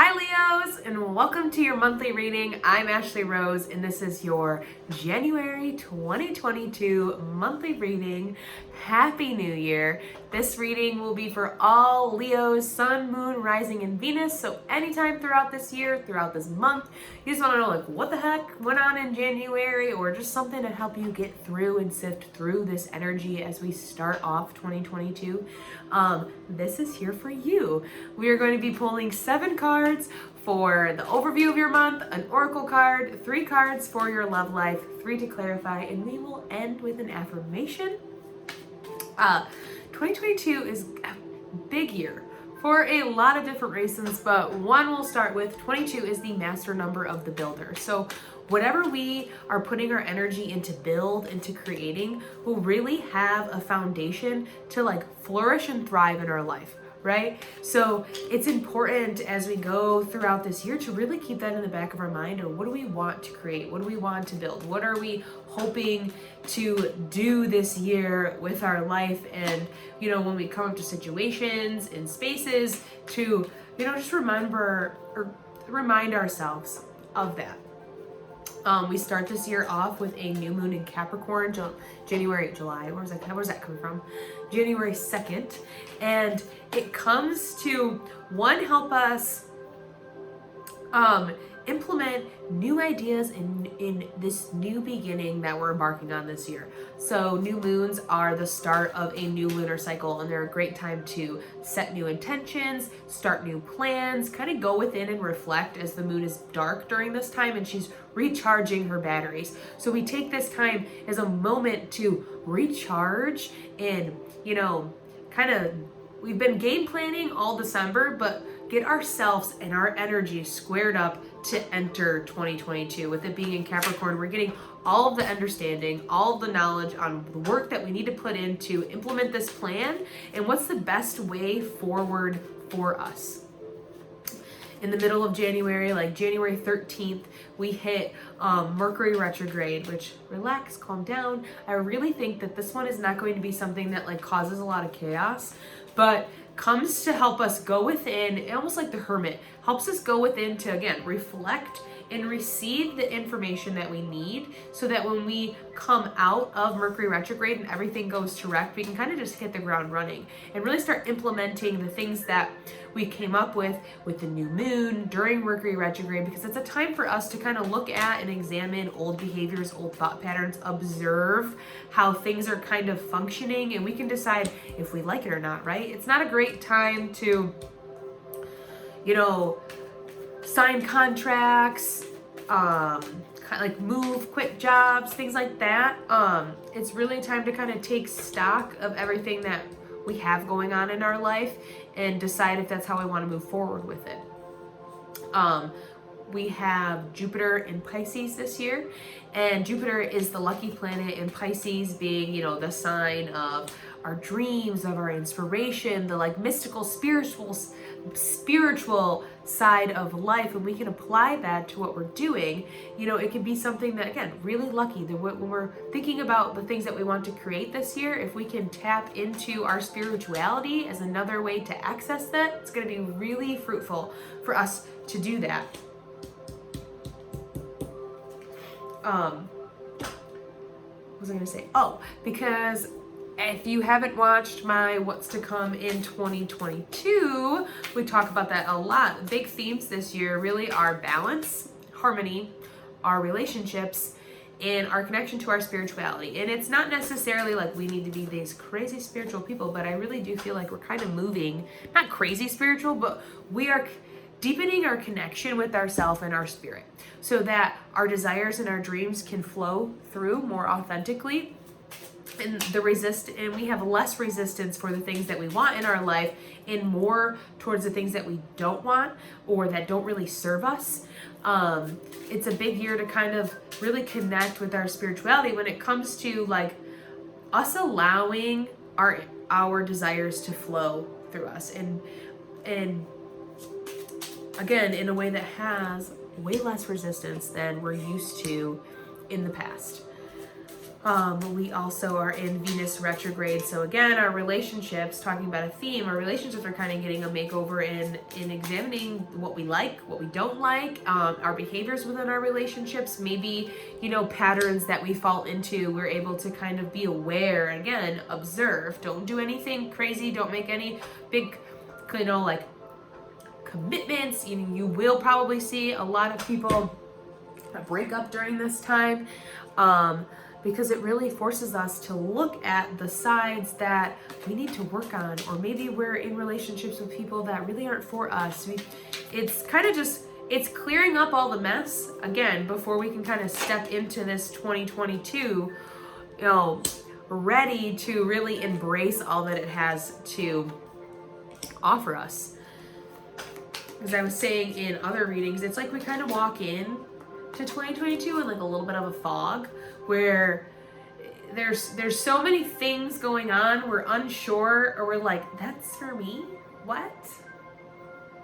Hi Leos, and welcome to your monthly reading. I'm Ashley Rose, and this is your January 2022 monthly reading. Happy New Year. This reading will be for all Leos, Sun, Moon, Rising, and Venus. So anytime throughout this year, throughout this month, you just want to know like what the heck went on in January, or just something to help you get through and sift through this energy as we start off 2022. This is here for you. We are going to be pulling 7 cards for the overview of your month, an oracle card, 3 cards for your love life, 3 to clarify, and we will end with an affirmation. 2022 is a big year for a lot of different reasons, but one we'll start with. 22 is the master number of the builder. So whatever we are putting our energy into build, into creating, will really have a foundation to like flourish and thrive in our life, right? So it's important as we go throughout this year to really keep that in the back of our mind. Or what do we want to create? What do we want to build? What are we hoping to do this year with our life? And when we come up to situations and spaces, to just remember or remind ourselves of that. We start this year off with a new moon in Capricorn, January 2nd. And it comes to, one, help us implement new ideas in this new beginning that we're embarking on this year. So new moons are the start of a new lunar cycle, and they're a great time to set new intentions, start new plans, kind of go within and reflect, as the moon is dark during this time and she's recharging her batteries. So we take this time as a moment to recharge and, we've been game planning all December, but get ourselves and our energy squared up to enter 2022. With it being in Capricorn, we're getting all of the understanding, all of the knowledge on the work that we need to put in to implement this plan and what's the best way forward for us. In the middle of January, like January 13th, we hit Mercury retrograde, which, relax, calm down. I really think that this one is not going to be something that like causes a lot of chaos, but comes to help us go within, almost like the hermit, helps us go within to, again, reflect and receive the information that we need, so that when we come out of Mercury retrograde and everything goes direct, we can kind of just hit the ground running and really start implementing the things that we came up with the new moon during Mercury retrograde, because it's a time for us to kind of look at and examine old behaviors, old thought patterns, observe how things are kind of functioning, and we can decide if we like it or not, right? It's not a great time to, sign contracts, move, quit jobs, things like that. It's really a time to kind of take stock of everything that we have going on in our life and decide if that's how I want to move forward with it. We have Jupiter in Pisces this year, and Jupiter is the lucky planet in Pisces, being, the sign of our dreams, of our inspiration, the like mystical, spiritual side of life. And we can apply that to what we're doing. It can be something that, again, really lucky that when we're thinking about the things that we want to create this year, if we can tap into our spirituality as another way to access that, it's going to be really fruitful for us to do that. What was I going to say? Oh, because if you haven't watched my What's to Come in 2022, we talk about that a lot. Big themes this year really are balance, harmony, our relationships, and our connection to our spirituality. And it's not necessarily like we need to be these crazy spiritual people, but I really do feel like we're kind of moving, not crazy spiritual, but we are deepening our connection with ourself and our spirit, so that our desires and our dreams can flow through more authentically, and we have less resistance for the things that we want in our life and more towards the things that we don't want or that don't really serve us. It's a big year to kind of really connect with our spirituality when it comes to like us allowing our desires to flow through us, and again, in a way that has way less resistance than we're used to in the past. We also are in Venus retrograde. So again, our relationships, talking about a theme, our relationships are kind of getting a makeover in examining what we like, what we don't like, our behaviors within our relationships, maybe, patterns that we fall into. We're able to kind of be aware, again, observe, don't do anything crazy, don't make any big, like commitments. You will probably see a lot of people break up during this time. Because it really forces us to look at the sides that we need to work on, or maybe we're in relationships with people that really aren't for us. It's kind of just, it's clearing up all the mess, again, before we can kind of step into this 2022, ready to really embrace all that it has to offer us. As I was saying in other readings, it's like we kind of walk in to 2022 in like a little bit of a fog, where there's so many things going on, we're unsure, or we're like, that's for me? What?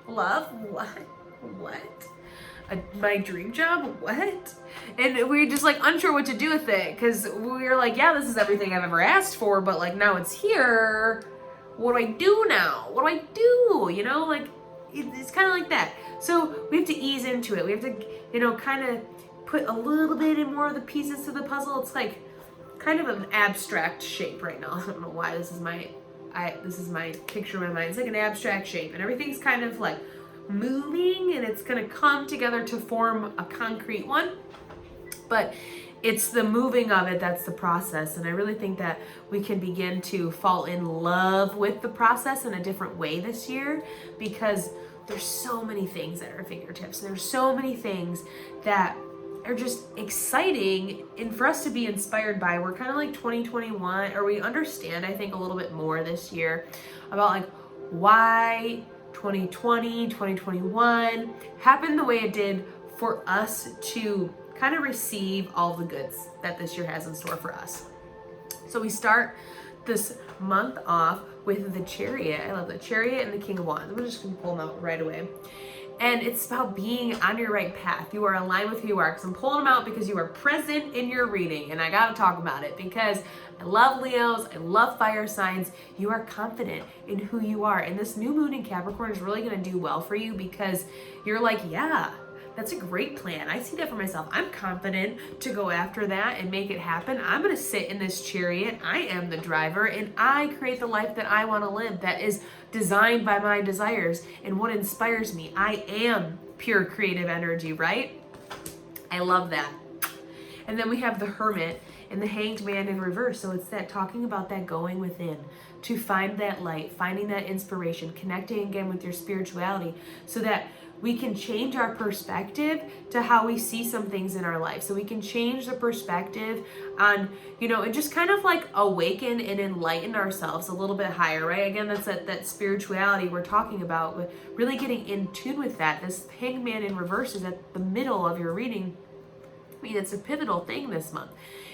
Love? What? My dream job? What? And we're just like unsure what to do with it, because we're like, yeah, this is everything I've ever asked for, but like now it's here. What do I do now? What do I do? Like it's kind of like that. So we have to ease into it. We have to, kind of put a little bit in more of the pieces to the puzzle. It's like kind of an abstract shape right now. I don't know why this is my picture in my mind. It's like an abstract shape, and everything's kind of like moving, and it's gonna come together to form a concrete one. But it's the moving of it that's the process, and I really think that we can begin to fall in love with the process in a different way this year, because there's so many things at our fingertips. There's so many things that are just exciting and for us to be inspired by. We're kind of like 2021, or we understand, I think, a little bit more this year about like why 2020, 2021 happened the way it did for us to kind of receive all the goods that this year has in store for us. So we start this month off with the Chariot. I love the Chariot and the King of Wands. I'm just gonna pull them out right away. And it's about being on your right path. You are aligned with who you are. Because I'm pulling them out because you are present in your reading. And I gotta talk about it because I love Leos. I love fire signs. You are confident in who you are. And this new moon in Capricorn is really gonna do well for you, because you're like, yeah, that's a great plan. I see that for myself. I'm confident to go after that and make it happen. I'm gonna sit in this Chariot. I am the driver, and I create the life that I wanna live, that is designed by my desires and what inspires me. I am pure creative energy, right? I love that. And then we have the Hermit and the Hanged Man in reverse. So it's that talking about that going within to find that light, finding that inspiration, connecting again with your spirituality, so that we can change our perspective to how we see some things in our life. So we can change the perspective on, and just kind of like awaken and enlighten ourselves a little bit higher, right? Again, that's that spirituality we're talking about, with really getting in tune with that. This Hanged Man in reverse is at the middle of your reading. I mean, it's a pivotal thing this month.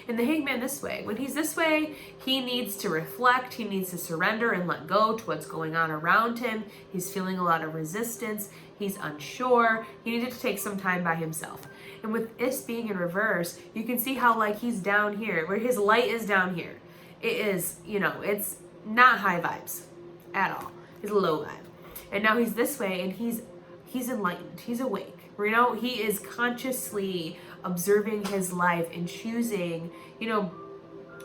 And the Hanged Man this way, when he's this way, he needs to reflect, he needs to surrender and let go to what's going on around him. He's feeling a lot of resistance, he's unsure, he needed to take some time by himself. And with this being in reverse, you can see how like he's down here, where his light is down here. It is, it's not high vibes at all. It's low vibe. And now he's this way, and he's enlightened, he's awake. He is consciously observing his life and choosing,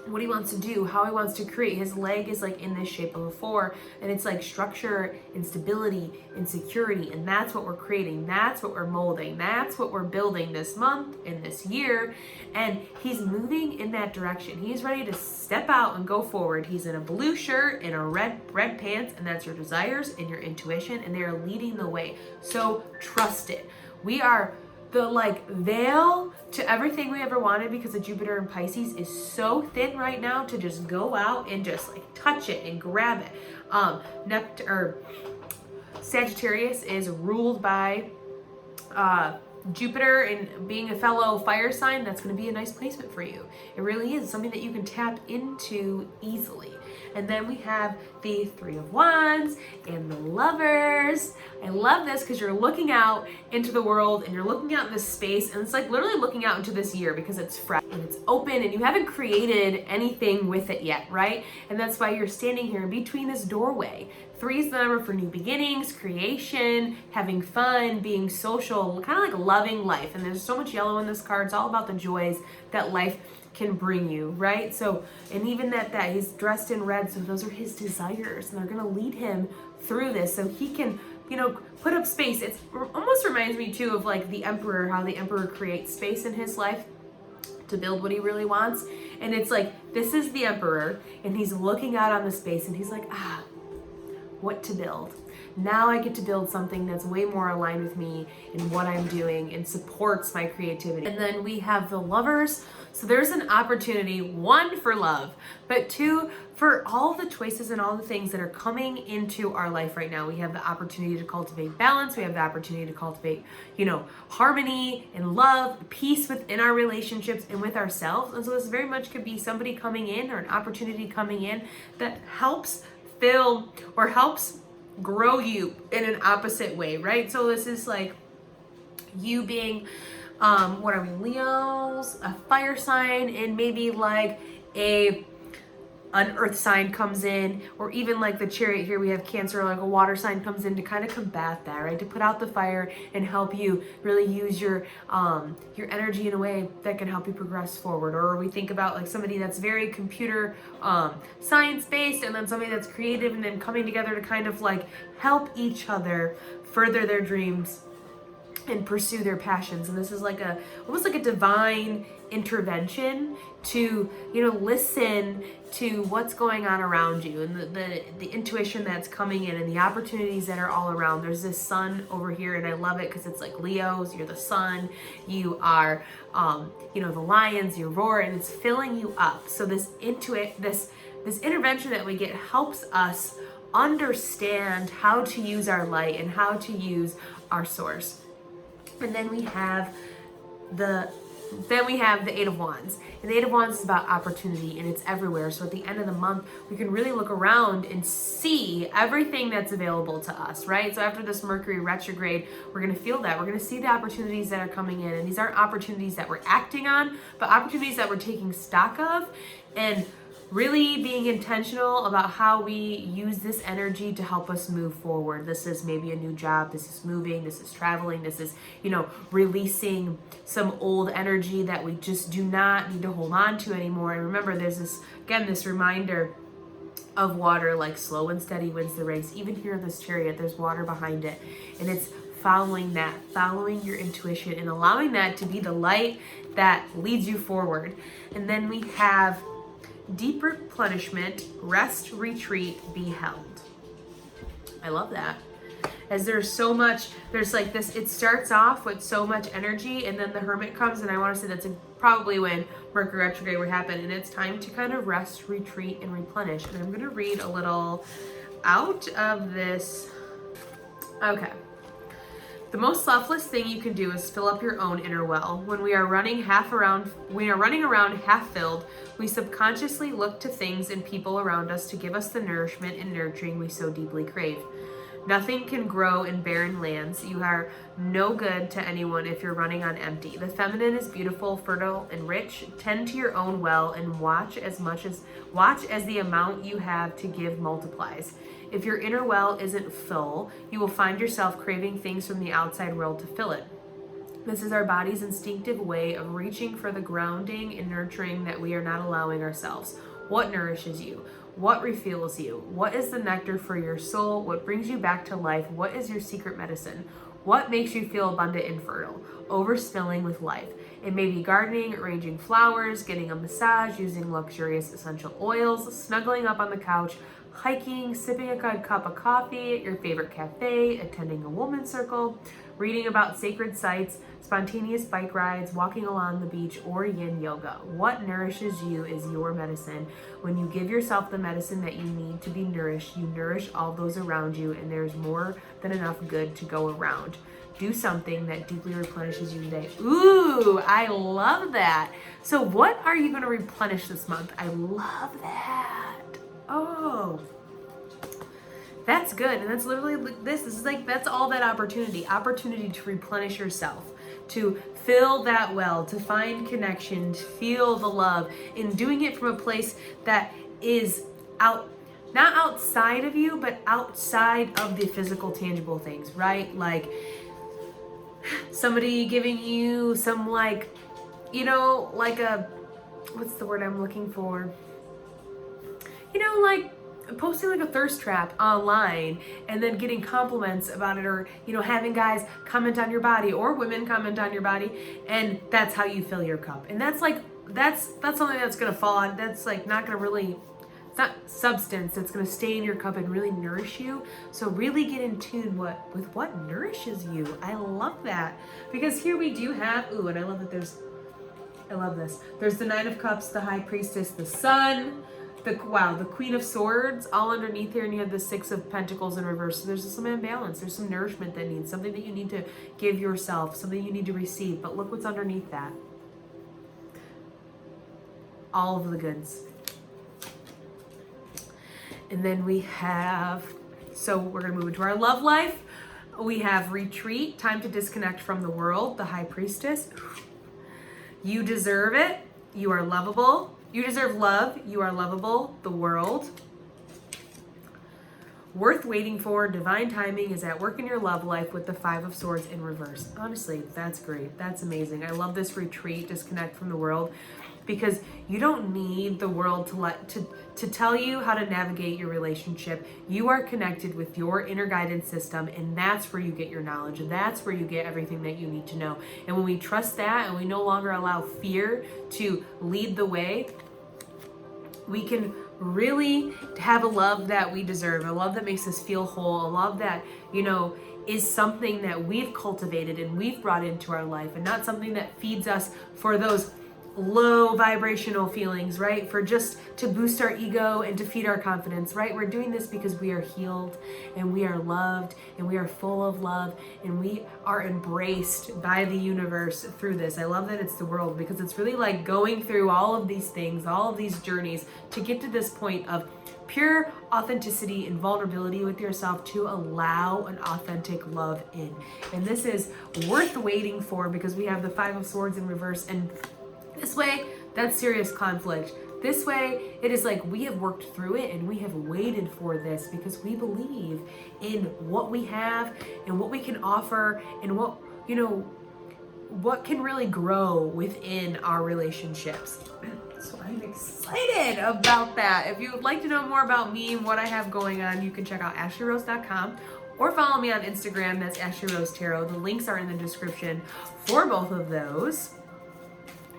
what he wants to do, how he wants to create. His leg is like in this shape of a 4, and it's like structure and stability and security, and that's what we're creating, that's what we're molding, that's what we're building this month and this year. And he's moving in that direction. He's ready to step out and go forward. He's in a blue shirt and a red pants, and that's your desires and your intuition, and they are leading the way. So trust it. We are the veil to everything we ever wanted, because the Jupiter in Pisces is so thin right now to just go out and just touch it and grab it. Sagittarius is ruled by Jupiter, and being a fellow fire sign, that's going to be a nice placement for you. It really is something that you can tap into easily. And then we have the Three of Wands and the Lovers. I love this because you're looking out into the world and you're looking out in this space, and it's like literally looking out into this year because it's fresh and it's open and you haven't created anything with it yet, right? And that's why you're standing here in between this doorway. 3 is the number for new beginnings, creation, having fun, being social, kind of like loving life. And there's so much yellow in this card. It's all about the joys that life can bring you, right? So, and even that he's dressed in red, so those are his desires, and they're gonna lead him through this so he can, put up space. It almost reminds me too of like the Emperor, how the Emperor creates space in his life to build what he really wants. And it's like, this is the Emperor, and he's looking out on the space, and he's like, what to build. Now I get to build something that's way more aligned with me and what I'm doing and supports my creativity. And then we have the Lovers. So there's an opportunity, 1, for love, but 2, for all the choices and all the things that are coming into our life right now. We have the opportunity to cultivate balance. We have the opportunity to cultivate, harmony and love, peace within our relationships and with ourselves. And so this very much could be somebody coming in or an opportunity coming in that helps fill or helps grow you in an opposite way, right? So this is like you being what are we, Leos, a fire sign, and maybe like an earth sign comes in, or even like the Chariot here, we have Cancer, like a water sign comes in to kind of combat that, right? To put out the fire and help you really use your energy in a way that can help you progress forward. Or we think about like somebody that's very computer science based, and then somebody that's creative, and then coming together to kind of like help each other further their dreams and pursue their passions. And this is like almost like a divine intervention to listen to what's going on around you, and the intuition that's coming in, and the opportunities that are all around. There's this sun over here, and I love it because it's like Leos, you're the sun, you are the lions, you roar, and it's filling you up. So this intervention that we get helps us understand how to use our light and how to use our source. And then we have the Eight of Wands. And the Eight of Wands is about opportunity, and it's everywhere. So at the end of the month, we can really look around and see everything that's available to us, right? So after this Mercury retrograde, we're going to feel that. We're going to see the opportunities that are coming in. And these aren't opportunities that we're acting on, but opportunities that we're taking stock of and really being intentional about how we use this energy to help us move forward. This is maybe a new job, this is moving, this is traveling, this is, releasing some old energy that we just do not need to hold on to anymore. And remember, there's this reminder of water, like slow and steady wins the race. Even here in this Chariot, there's water behind it. And it's following your intuition and allowing that to be the light that leads you forward. And then we have deep replenishment, rest, retreat, be held. I love that. As there's like this, it starts off with so much energy, and then the Hermit comes, and I want to say that's probably when Mercury retrograde would happen, and it's time to kind of rest, retreat, and replenish. And I'm going to read a little out of this. Okay. The most selfless thing you can do is fill up your own inner well. When we are running around half filled, we subconsciously look to things and people around us to give us the nourishment and nurturing we so deeply crave. Nothing can grow in barren lands. You are no good to anyone if you're running on empty. The feminine is beautiful, fertile, and rich. Tend to your own well and watch as the amount you have to give multiplies. If your inner well isn't full, you will find yourself craving things from the outside world to fill it. This is our body's instinctive way of reaching for the grounding and nurturing that we are not allowing ourselves. What nourishes you? What refuels you? What is the nectar for your soul? What brings you back to life? What is your secret medicine? What makes you feel abundant and fertile? Overspilling with life. It may be gardening, arranging flowers, getting a massage, using luxurious essential oils, snuggling up on the couch, hiking, sipping a good cup of coffee at your favorite cafe, attending a woman's circle, reading about sacred sites, spontaneous bike rides, walking along the beach, or yin yoga. What nourishes you is your medicine. When you give yourself the medicine that you need to be nourished, you nourish all those around you, and there's more than enough good to go around. Do something that deeply replenishes you today. Ooh, I love that. So what are you going to replenish this month? I love that. Oh, that's good. And that's literally this. This is like, that's all that opportunity to replenish yourself, to fill that well, to find connection, to feel the love, and doing it from a place that is not outside of you, but outside of the physical, tangible things, right? Like somebody giving you some, like, you know, like a, what's the word I'm looking for? You know, like posting like a thirst trap online and then getting compliments about it, or, you know, having guys comment on your body or women comment on your body, and that's how you fill your cup. And that's like, that's something that's gonna fall on, that's like not gonna really, it's not substance that's gonna stay in your cup and really nourish you. So really get in tune with what nourishes you. I love that, because here we do have, ooh, and I love that I love this. There's the Nine of Cups, the High Priestess, the Sun, the Queen of Swords, all underneath here, and you have the Six of Pentacles in reverse. So there's some imbalance. There's some nourishment that needs, something that you need to give yourself, something you need to receive. But look what's underneath that. All of the goods. And then we have, so we're gonna move into our love life. We have retreat, time to disconnect from the world, the High Priestess. You deserve it. You are lovable. You deserve love. You are lovable. The world. Worth waiting for. Divine timing is at work in your love life with the Five of Swords in reverse. Honestly, that's great. That's amazing. I love this retreat, disconnect from the world, because you don't need the world to tell you how to navigate your relationship. You are connected with your inner guidance system, and that's where you get your knowledge, and that's where you get everything that you need to know. And when we trust that, and we no longer allow fear to lead the way, we can really have a love that we deserve, a love that makes us feel whole, a love that, you know, is something that we've cultivated and we've brought into our life, and not something that feeds us for those low vibrational feelings, right? For just to boost our ego and to feed our confidence, right? We're doing this because we are healed and we are loved and we are full of love and we are embraced by the universe through this. I love that it's the world, because it's really like going through all of these things, all of these journeys to get to this point of pure authenticity and vulnerability with yourself, to allow an authentic love in. And this is worth waiting for, because we have the Five of Swords in reverse, and this way, that's serious conflict. This way, it is like we have worked through it and we have waited for this, because we believe in what we have and what we can offer, and what, you know, what can really grow within our relationships. So I'm excited about that. If you would like to know more about me and what I have going on, you can check out ashleyrose.com or follow me on Instagram. That's Ashley Rose Tarot. The links are in the description for both of those.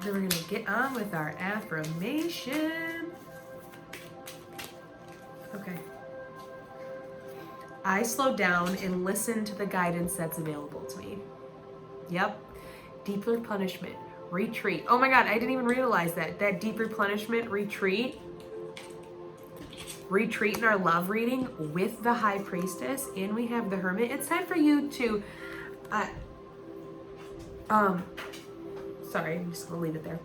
Then we're gonna get on with our affirmation. Okay. I slow down and listen to the guidance that's available to me. Yep. Deep replenishment, retreat. Oh my God, I didn't even realize that. That deep replenishment, retreat in our love reading with the High Priestess, and we have the Hermit. It's time for you to, sorry, I'm just gonna leave it there.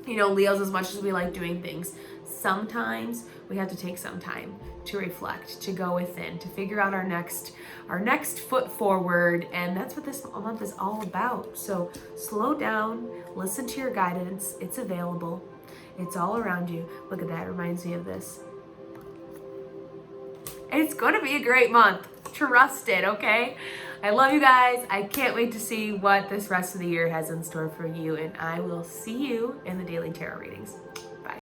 You know, Leos, as much as we like doing things, sometimes we have to take some time to reflect, to go within, to figure out our next foot forward. And that's what this month is all about. So slow down, listen to your guidance. It's available. It's all around you. Look at that, it reminds me of this. It's gonna be a great month. Trust it, okay? I love you guys. I can't wait to see what this rest of the year has in store for you, and I will see you in the daily tarot readings.